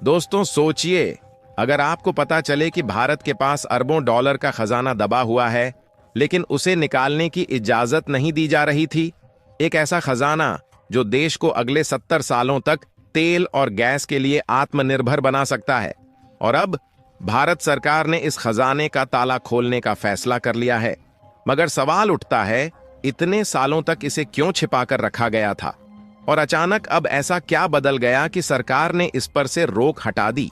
दोस्तों सोचिए, अगर आपको पता चले कि भारत के पास अरबों डॉलर का खजाना दबा हुआ है, लेकिन उसे निकालने की इजाजत नहीं दी जा रही थी। एक ऐसा खजाना जो देश को अगले 70 सालों तक तेल और गैस के लिए आत्मनिर्भर बना सकता है। और अब भारत सरकार ने इस खजाने का ताला खोलने का फैसला कर लिया है। मगर सवाल उठता है, इतने सालों तक इसे क्यों छिपाकर रखा गया था? और अचानक अब ऐसा क्या बदल गया कि सरकार ने इस पर से रोक हटा दी?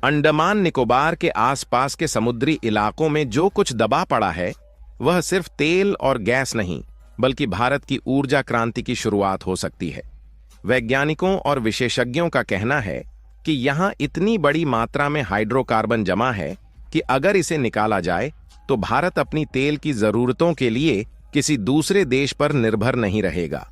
अंडमान निकोबार के आसपास के समुद्री इलाकों में जो कुछ दबा पड़ा है, वह सिर्फ तेल और गैस नहीं, बल्कि भारत की ऊर्जा क्रांति की शुरुआत हो सकती है। वैज्ञानिकों और विशेषज्ञों का कहना है कि यहां इतनी बड़ी मात्रा में हाइड्रोकार्बन जमा है कि अगर इसे निकाला जाए तो भारत अपनी तेल की जरूरतों के लिए किसी दूसरे देश पर निर्भर नहीं रहेगा।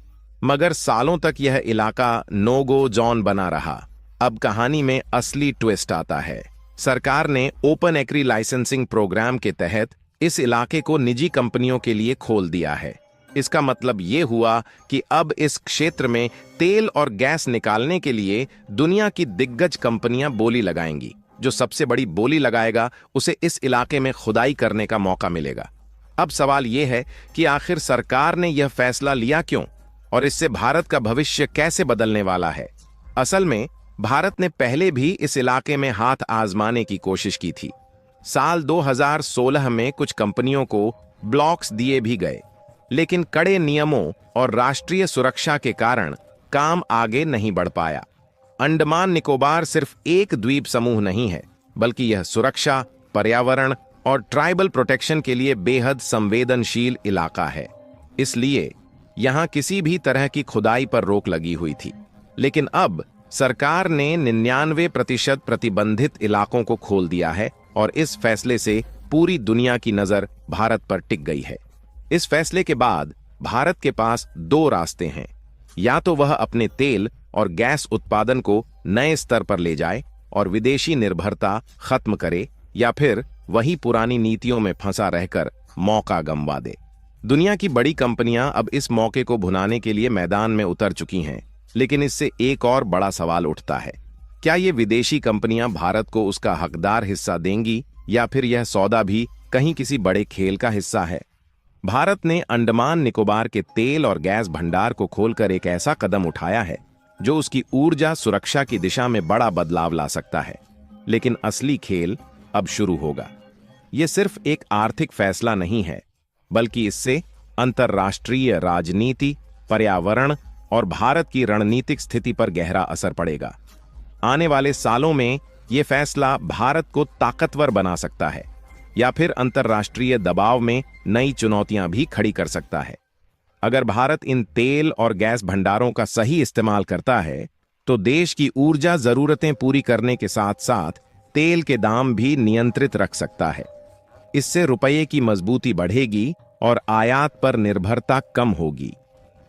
मगर सालों तक यह इलाका नो गो जोन बना रहा। अब कहानी में असली ट्विस्ट आता है। सरकार ने ओपन एक्री लाइसेंसिंग प्रोग्राम के तहत इस इलाके को निजी कंपनियों के लिए खोल दिया है। इसका मतलब यह हुआ कि अब इस क्षेत्र में तेल और गैस निकालने के लिए दुनिया की दिग्गज कंपनियां बोली लगाएंगी। जो सबसे बड़ी बोली लगाएगा उसे इस इलाके में खुदाई करने का मौका मिलेगा। अब सवाल यह है कि आखिर सरकार ने यह फैसला लिया क्यों, और इससे भारत का भविष्य कैसे बदलने वाला है? असल में भारत ने पहले भी इस इलाके में हाथ आजमाने की कोशिश की थी। साल 2016 में कुछ कंपनियों को ब्लॉक्स दिए भी गए, लेकिन कड़े नियमों और राष्ट्रीय सुरक्षा के कारण काम आगे नहीं बढ़ पाया। अंडमान निकोबार सिर्फ एक द्वीप समूह नहीं है, बल्कि यह सुरक्षा, पर्यावरण और ट्राइबल प्रोटेक्शन के लिए बेहद संवेदनशील इलाका है। इसलिए यहां किसी भी तरह की खुदाई पर रोक लगी हुई थी। लेकिन अब सरकार ने 99% प्रतिबंधित इलाकों को खोल दिया है और इस फैसले से पूरी दुनिया की नजर भारत पर टिक गई है। इस फैसले के बाद भारत के पास दो रास्ते हैं। या तो वह अपने तेल और गैस उत्पादन को नए स्तर पर ले जाए और विदेशी निर्भरता खत्म करे, या फिर वही पुरानी नीतियों में फंसा रहकर मौका गंवा दे। दुनिया की बड़ी कंपनियां अब इस मौके को भुनाने के लिए मैदान में उतर चुकी हैं, लेकिन इससे एक और बड़ा सवाल उठता है। क्या ये विदेशी कंपनियां भारत को उसका हकदार हिस्सा देंगी, या फिर यह सौदा भी कहीं किसी बड़े खेल का हिस्सा है? भारत ने अंडमान निकोबार के तेल और गैस भंडार को खोलकर एक ऐसा कदम उठाया है जो उसकी ऊर्जा सुरक्षा की दिशा में बड़ा बदलाव ला सकता है। लेकिन असली खेल अब शुरू होगा। यह सिर्फ एक आर्थिक फैसला नहीं है, बल्कि इससे अंतर्राष्ट्रीय राजनीति, पर्यावरण और भारत की रणनीतिक स्थिति पर गहरा असर पड़ेगा। आने वाले सालों में यह फैसला भारत को ताकतवर बना सकता है, या फिर अंतर्राष्ट्रीय दबाव में नई चुनौतियां भी खड़ी कर सकता है। अगर भारत इन तेल और गैस भंडारों का सही इस्तेमाल करता है, तो देश की ऊर्जा जरूरतें पूरी करने के साथ साथ तेल के दाम भी नियंत्रित रख सकता है। इससे रुपये की मजबूती बढ़ेगी और आयात पर निर्भरता कम होगी।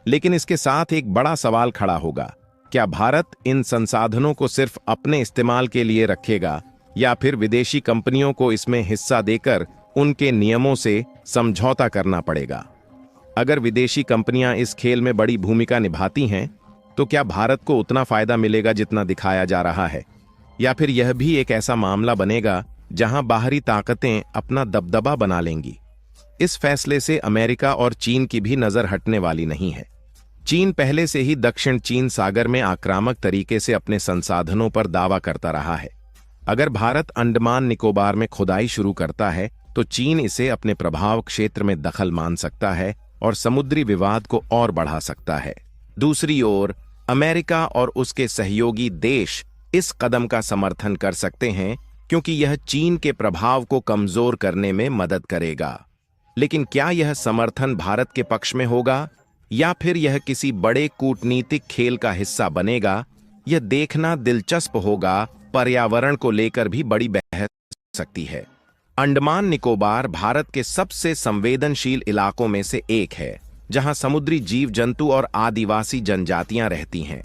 लेकिन इसके साथ एक बड़ा सवाल खड़ा होगा, क्या भारत इन संसाधनों को सिर्फ अपने इस्तेमाल के लिए रखेगा, या फिर विदेशी कंपनियों को इसमें हिस्सा देकर उनके नियमों से समझौता करना पड़ेगा? अगर विदेशी कंपनियां इस खेल में बड़ी भूमिका निभाती हैं, तो क्या भारत को उतना फायदा मिलेगा जितना दिखाया जा रहा है, या फिर यह भी एक ऐसा मामला बनेगा जहां बाहरी ताकतें अपना दबदबा बना लेंगी? इस फैसले से अमेरिका और चीन की भी नजर हटने वाली नहीं है। चीन पहले से ही दक्षिण चीन सागर में आक्रामक तरीके से अपने संसाधनों पर दावा करता रहा है। अगर भारत अंडमान निकोबार में खुदाई शुरू करता है, तो चीन इसे अपने प्रभाव क्षेत्र में दखल मान सकता है और समुद्री विवाद को और बढ़ा सकता है। दूसरी ओर अमेरिका और उसके सहयोगी देश इस कदम का समर्थन कर सकते हैं, क्योंकि यह चीन के प्रभाव को कमजोर करने में मदद करेगा। लेकिन क्या यह समर्थन भारत के पक्ष में होगा, या फिर यह किसी बड़े कूटनीतिक खेल का हिस्सा बनेगा? यह देखना दिलचस्प होगा। पर्यावरण को लेकर भी बड़ी बहस हो सकती है। अंडमान निकोबार भारत के सबसे संवेदनशील इलाकों में से एक है, जहां समुद्री जीव जंतु और आदिवासी जनजातियां रहती हैं।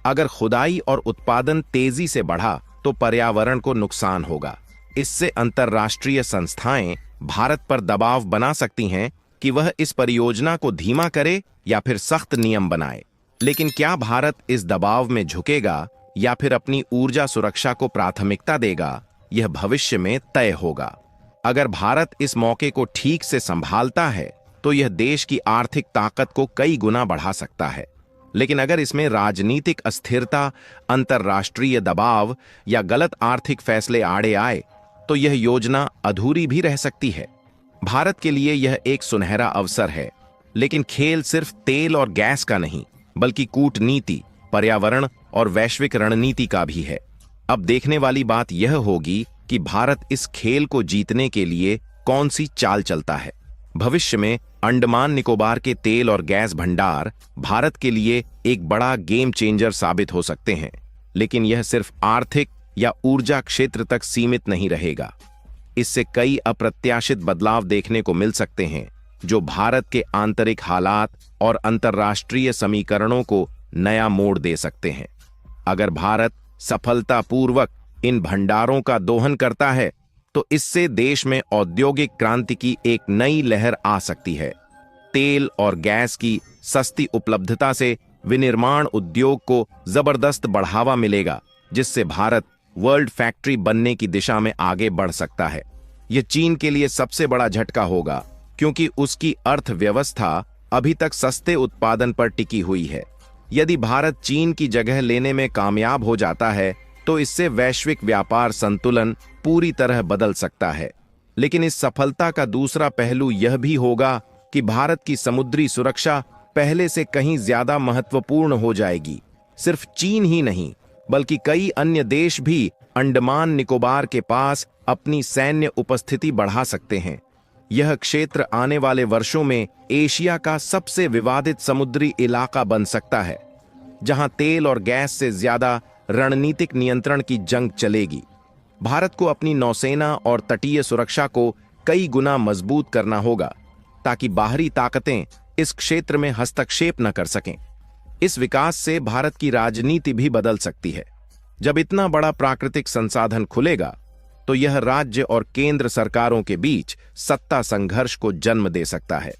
अगर खुदाई और उत्पादन तेजी से बढ़ा तो पर्यावरण को नुकसान होगा। इससे अंतर्राष्ट्रीय संस्थाएं भारत पर दबाव बना सकती हैं कि वह इस परियोजना को धीमा करे या फिर सख्त नियम बनाए। लेकिन क्या भारत इस दबाव में झुकेगा, या फिर अपनी ऊर्जा सुरक्षा को प्राथमिकता देगा, यह भविष्य में तय होगा। अगर भारत इस मौके को ठीक से संभालता है तो यह देश की आर्थिक ताकत को कई गुना बढ़ा सकता है। लेकिन अगर इसमें राजनीतिक अस्थिरता, अंतर्राष्ट्रीय दबाव या गलत आर्थिक फैसले आड़े आए तो यह योजना अधूरी भी रह सकती है। भारत के लिए यह एक सुनहरा अवसर है, लेकिन खेल सिर्फ तेल और गैस का नहीं, बल्कि कूटनीति, पर्यावरण और वैश्विक रणनीति का भी है। अब देखने वाली बात यह होगी कि भारत इस खेल को जीतने के लिए कौन सी चाल चलता है। भविष्य में अंडमान निकोबार के तेल और गैस भंडार भारत के लिए एक बड़ा गेम चेंजर साबित हो सकते हैं, लेकिन यह सिर्फ आर्थिक या ऊर्जा क्षेत्र तक सीमित नहीं रहेगा। इससे कई अप्रत्याशित बदलाव देखने को मिल सकते हैं, जो भारत के आंतरिक हालात और अंतर्राष्ट्रीय समीकरणों को नया मोड़ दे सकते हैं। अगर भारत सफलतापूर्वक इन भंडारों का दोहन करता है तो इससे देश में औद्योगिक क्रांति की एक नई लहर आ सकती है। तेल और गैस की सस्ती उपलब्धता से विनिर्माण उद्योग को जबरदस्त बढ़ावा मिलेगा, जिससे भारत वर्ल्ड फैक्ट्री बनने की दिशा में आगे बढ़ सकता है। यह चीन के लिए सबसे बड़ा झटका होगा, क्योंकि उसकी अर्थव्यवस्था अभी तक सस्ते उत्पादन पर टिकी हुई है। यदि भारत चीन की जगह लेने में कामयाब हो जाता है तो इससे वैश्विक व्यापार संतुलन पूरी तरह बदल सकता है। लेकिन इस सफलता का दूसरा पहलू यह भी होगा कि भारत की समुद्री सुरक्षा पहले से कहीं ज्यादा महत्वपूर्ण हो जाएगी। सिर्फ चीन ही नहीं, बल्कि कई अन्य देश भी अंडमान निकोबार के पास अपनी सैन्य उपस्थिति बढ़ा सकते हैं। यह क्षेत्र आने वाले वर्षों में एशिया का सबसे विवादित समुद्री इलाका बन सकता है, जहां तेल और गैस से ज्यादा रणनीतिक नियंत्रण की जंग चलेगी। भारत को अपनी नौसेना और तटीय सुरक्षा को कई गुना मजबूत करना होगा, ताकि बाहरी ताकतें इस क्षेत्र में हस्तक्षेप न कर सकें। इस विकास से भारत की राजनीति भी बदल सकती है। जब इतना बड़ा प्राकृतिक संसाधन खुलेगा तो यह राज्य और केंद्र सरकारों के बीच सत्ता संघर्ष को जन्म दे सकता है।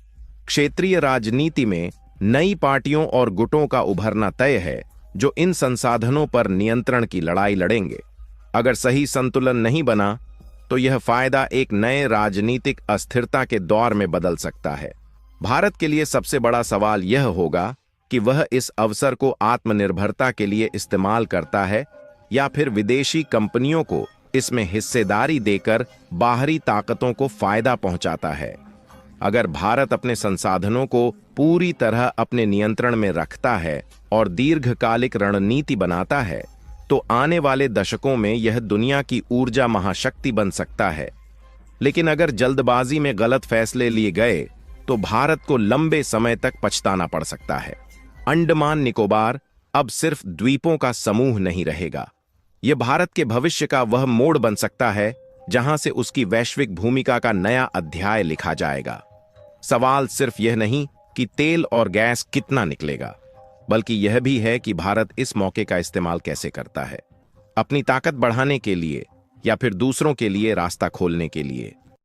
क्षेत्रीय राजनीति में नई पार्टियों और गुटों का उभरना तय है, जो इन संसाधनों पर नियंत्रण की लड़ाई लड़ेंगे। अगर सही संतुलन नहीं बना तो यह फायदा एक नए राजनीतिक अस्थिरता के दौर में बदल सकता है। भारत के लिए सबसे बड़ा सवाल यह होगा कि वह इस अवसर को आत्मनिर्भरता के लिए इस्तेमाल करता है या फिर विदेशी कंपनियों को इसमें हिस्सेदारी देकर बाहरी ताकतों को फायदा पहुंचाता है। अगर भारत अपने संसाधनों को पूरी तरह अपने नियंत्रण में रखता है और दीर्घकालिक रणनीति बनाता है तो आने वाले दशकों में यह दुनिया की ऊर्जा महाशक्ति बन सकता है। लेकिन अगर जल्दबाजी में गलत फैसले लिए गए तो भारत को लंबे समय तक पछताना पड़ सकता है। अंडमान निकोबार अब सिर्फ द्वीपों का समूह नहीं रहेगा। यह भारत के भविष्य का वह मोड़ बन सकता है जहां से उसकी वैश्विक भूमिका का नया अध्याय लिखा जाएगा। सवाल सिर्फ यह नहीं कि तेल और गैस कितना निकलेगा, बल्कि यह भी है कि भारत इस मौके का इस्तेमाल कैसे करता है, अपनी ताकत बढ़ाने के लिए या फिर दूसरों के लिए रास्ता खोलने के लिए।